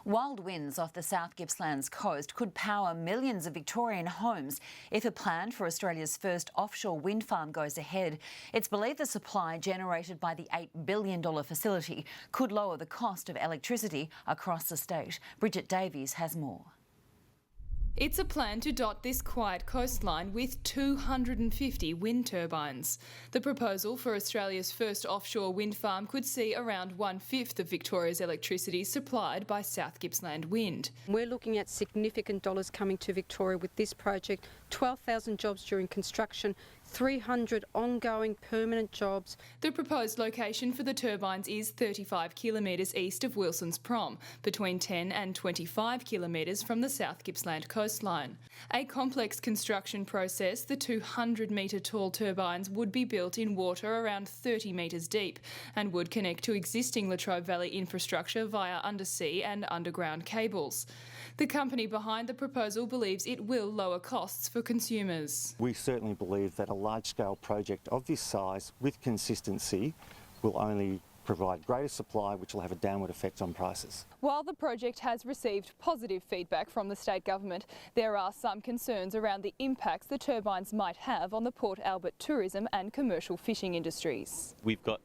Wild winds off the South Gippsland's coast could power millions of Victorian homes if a plan for Australia's first offshore wind farm goes ahead. It's believed the supply generated by the $8 billion facility could lower the cost of electricity across the state. Bridget Davies has more. It's a plan to dot this quiet coastline with 250 wind turbines. The proposal for Australia's first offshore wind farm could see around 1/5 of Victoria's electricity supplied by South Gippsland Wind. We're looking at significant dollars coming to Victoria with this project, 12,000 jobs during construction, 300 ongoing permanent jobs. The proposed location for the turbines is 35 kilometres east of Wilson's Prom, between 10 and 25 kilometres from the South Gippsland coastline. A complex construction process, the 200-metre tall turbines would be built in water around 30 metres deep and would connect to existing Latrobe Valley infrastructure via undersea and underground cables. The company behind the proposal believes it will lower costs for consumers. We certainly believe that a large-scale project of this size with consistency will only provide greater supply, which will have a downward effect on prices. While the project has received positive feedback from the state government, there are some concerns around the impacts the turbines might have on the Port Albert tourism and commercial fishing industries. We've got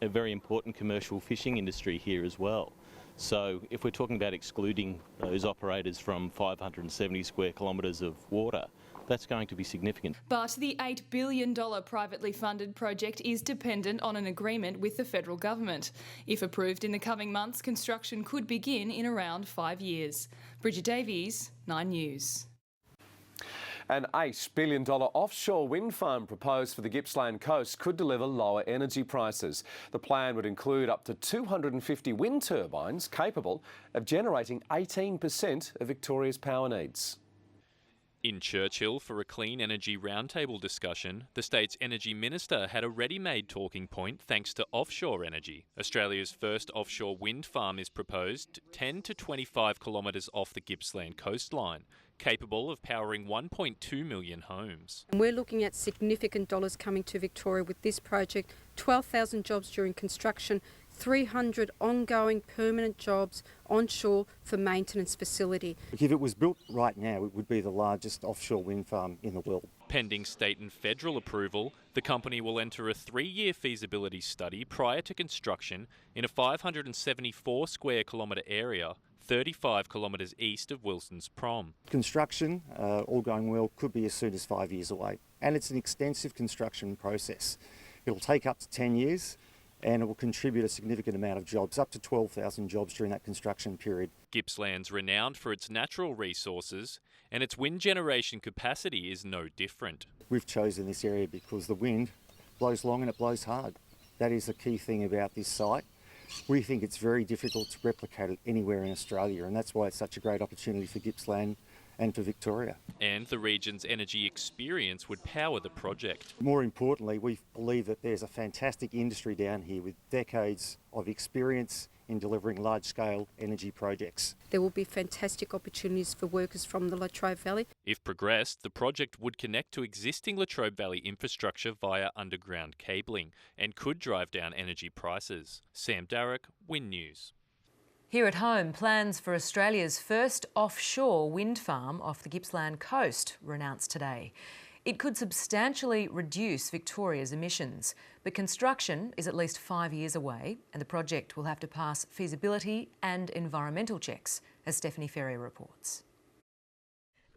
a very important commercial fishing industry here as well. So if we're talking about excluding those operators from 570 square kilometres of water, that's going to be significant. But the $8 billion privately funded project is dependent on an agreement with the federal government. If approved in the coming months, construction could begin in around 5 years. Bridget Davies, 9 News. An $8 billion offshore wind farm proposed for the Gippsland coast could deliver lower energy prices. The plan would include up to 250 wind turbines capable of generating 18% of Victoria's power needs. In Churchill, for a clean energy roundtable discussion, the state's energy minister had a ready-made talking point thanks to offshore energy. Australia's first offshore wind farm is proposed 10 to 25 kilometres off the Gippsland coastline, capable of powering 1.2 million homes. We're looking at significant dollars coming to Victoria with this project, 12,000 jobs during construction, 300 ongoing permanent jobs onshore for maintenance facility. If it was built right now, it would be the largest offshore wind farm in the world. Pending state and federal approval, the company will enter a 3-year feasibility study prior to construction in a 574 square kilometre area 35 kilometres east of Wilson's Prom. Construction, all going well, could be as soon as 5 years away. And it's an extensive construction process. It'll take up to 10 years and it will contribute a significant amount of jobs, up to 12,000 jobs during that construction period. Gippsland's renowned for its natural resources and its wind generation capacity is no different. We've chosen this area because the wind blows long and it blows hard. That is the key thing about this site. We think it's very difficult to replicate it anywhere in Australia, and that's why it's such a great opportunity for Gippsland and for Victoria. And the region's energy experience would power the project. More importantly, we believe that there's a fantastic industry down here with decades of experience in delivering large-scale energy projects. There will be fantastic opportunities for workers from the Latrobe Valley. If progressed, the project would connect to existing Latrobe Valley infrastructure via underground cabling and could drive down energy prices. Sam Darroch, Win News. Here at home, plans for Australia's first offshore wind farm off the Gippsland coast were announced today. It could substantially reduce Victoria's emissions, but construction is at least 5 years away and the project will have to pass feasibility and environmental checks, as Stephanie Ferrier reports.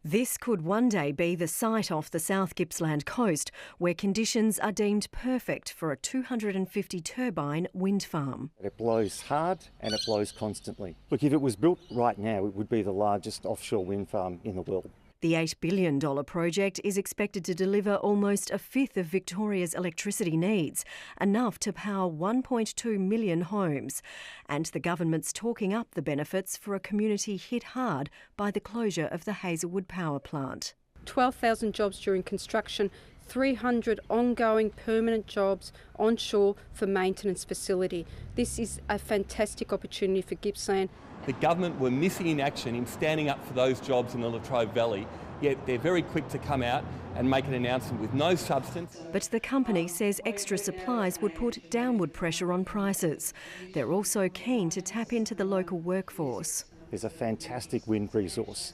This could one day be the site off the South Gippsland coast where conditions are deemed perfect for a 250 turbine wind farm. It blows hard and it blows constantly. Look, if it was built right now, it would be the largest offshore wind farm in the world. The $8 billion project is expected to deliver almost 1/5 of Victoria's electricity needs, enough to power 1.2 million homes. And the government's talking up the benefits for a community hit hard by the closure of the Hazelwood power plant. 12,000 jobs during construction, 300 ongoing permanent jobs onshore for maintenance facility. This is a fantastic opportunity for Gippsland. The government were missing in action in standing up for those jobs in the Latrobe Valley, yet they're very quick to come out and make an announcement with no substance. But the company says extra supplies would put downward pressure on prices. They're also keen to tap into the local workforce. There's a fantastic wind resource.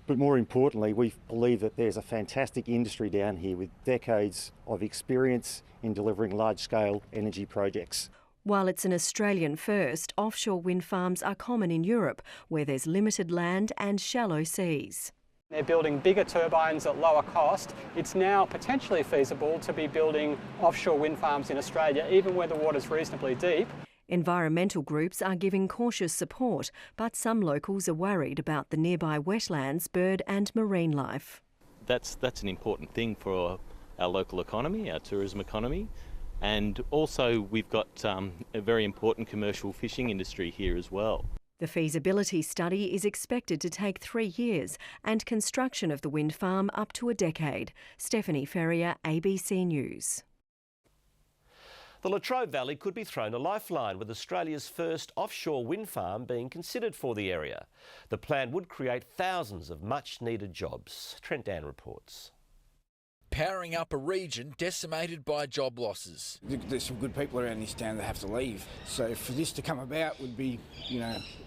But more importantly, we believe that there's a fantastic industry down here with decades of experience in delivering large-scale energy projects. While it's an Australian first, offshore wind farms are common in Europe, where there's limited land and shallow seas. They're building bigger turbines at lower cost. It's now potentially feasible to be building offshore wind farms in Australia, even where the water's reasonably deep. Environmental groups are giving cautious support, but some locals are worried about the nearby wetlands, bird and marine life. That's an important thing for our local economy, our tourism economy, and also we've got a very important commercial fishing industry here as well. The feasibility study is expected to take 3 years and construction of the wind farm up to a decade. Stephanie Ferrier, ABC News. The Latrobe Valley could be thrown a lifeline, with Australia's first offshore wind farm being considered for the area. The plan would create thousands of much-needed jobs. Trent Dan reports. Powering up a region decimated by job losses. There's some good people around this town that have to leave. So for this to come about would be,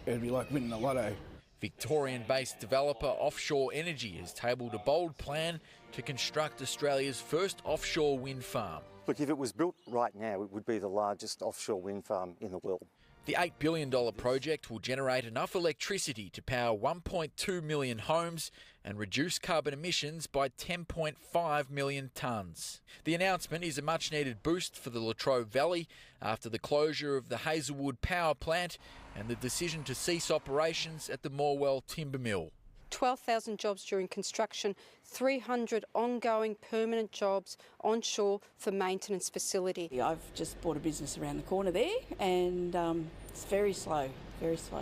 it'd be like winning the lotto. Victorian-based developer Offshore Energy has tabled a bold plan to construct Australia's first offshore wind farm. Look, if it was built right now, it would be the largest offshore wind farm in the world. The $8 billion project will generate enough electricity to power 1.2 million homes and reduce carbon emissions by 10.5 million tonnes. The announcement is a much-needed boost for the Latrobe Valley after the closure of the Hazelwood power plant and the decision to cease operations at the Morwell timber mill. 12,000 jobs during construction, 300 ongoing permanent jobs onshore for maintenance facility. I've just bought a business around the corner there and it's very slow.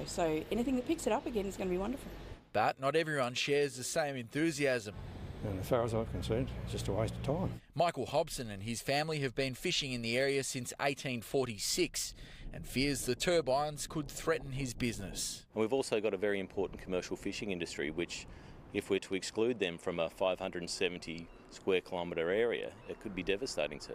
So anything that picks it up again is going to be wonderful. But not everyone shares the same enthusiasm. And as far as I'm concerned, it's just a waste of time. Michael Hobson and his family have been fishing in the area since 1846 and fears the turbines could threaten his business. And we've also got a very important commercial fishing industry, which, if we're to exclude them from a 570 square kilometre area, it could be devastating to.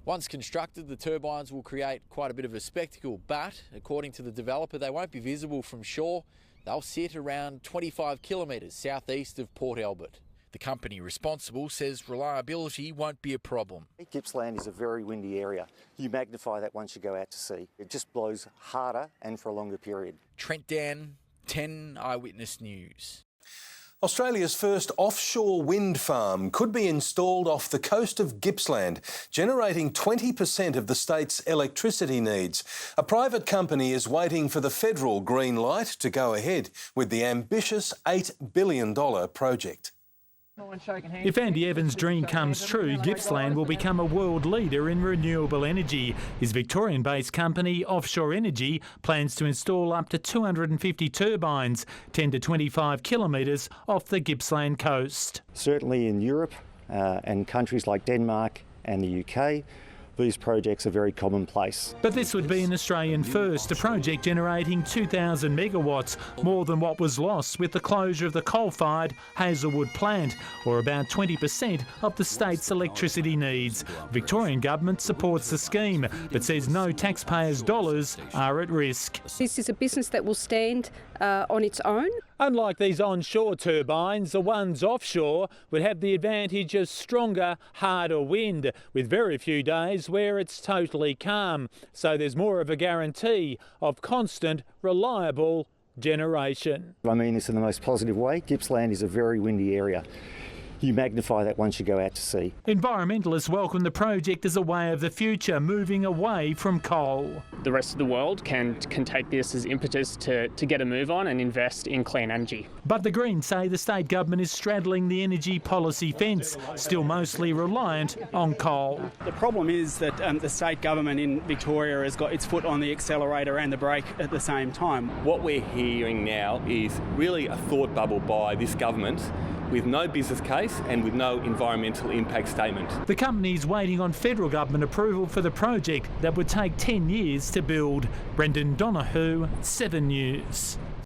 Once constructed, the turbines will create quite a bit of a spectacle, but according to the developer, they won't be visible from shore. They'll sit around 25 kilometres southeast of Port Albert. The company responsible says reliability won't be a problem. Gippsland is a very windy area. You magnify that once you go out to sea. It just blows harder and for a longer period. Trent Dan, 10 Eyewitness News. Australia's first offshore wind farm could be installed off the coast of Gippsland, generating 20% of the state's electricity needs. A private company is waiting for the federal green light to go ahead with the ambitious $8 billion project. If Andy Evans' dream comes true, Gippsland will become a world leader in renewable energy. His Victorian-based company, Offshore Energy, plans to install up to 250 turbines, 10 to 25 kilometres off the Gippsland coast. Certainly in Europe and countries like Denmark and the UK, these projects are very commonplace. But this would be an Australian first, a project generating 2,000 megawatts, more than what was lost with the closure of the coal-fired Hazelwood plant, or about 20% of the state's electricity needs. The Victorian government supports the scheme, but says no taxpayers' dollars are at risk. This is a business that will stand on its own. Unlike these onshore turbines, the ones offshore would have the advantage of stronger, harder wind, with very few days where it's totally calm. So there's more of a guarantee of constant, reliable generation. I mean this in the most positive way. Gippsland is a very windy area. You magnify that once you go out to sea. Environmentalists welcome the project as a way of the future, moving away from coal. The rest of the world can take this as impetus to get a move on and invest in clean energy. But the Greens say the state government is straddling the energy policy fence, still mostly reliant on coal. The problem is that the state government in Victoria has got its foot on the accelerator and the brake at the same time. What we're hearing now is really a thought bubble by this government, with no business case and with no environmental impact statement. The company is waiting on federal government approval for the project that would take 10 years to build. Brendan Donahue, 7 News.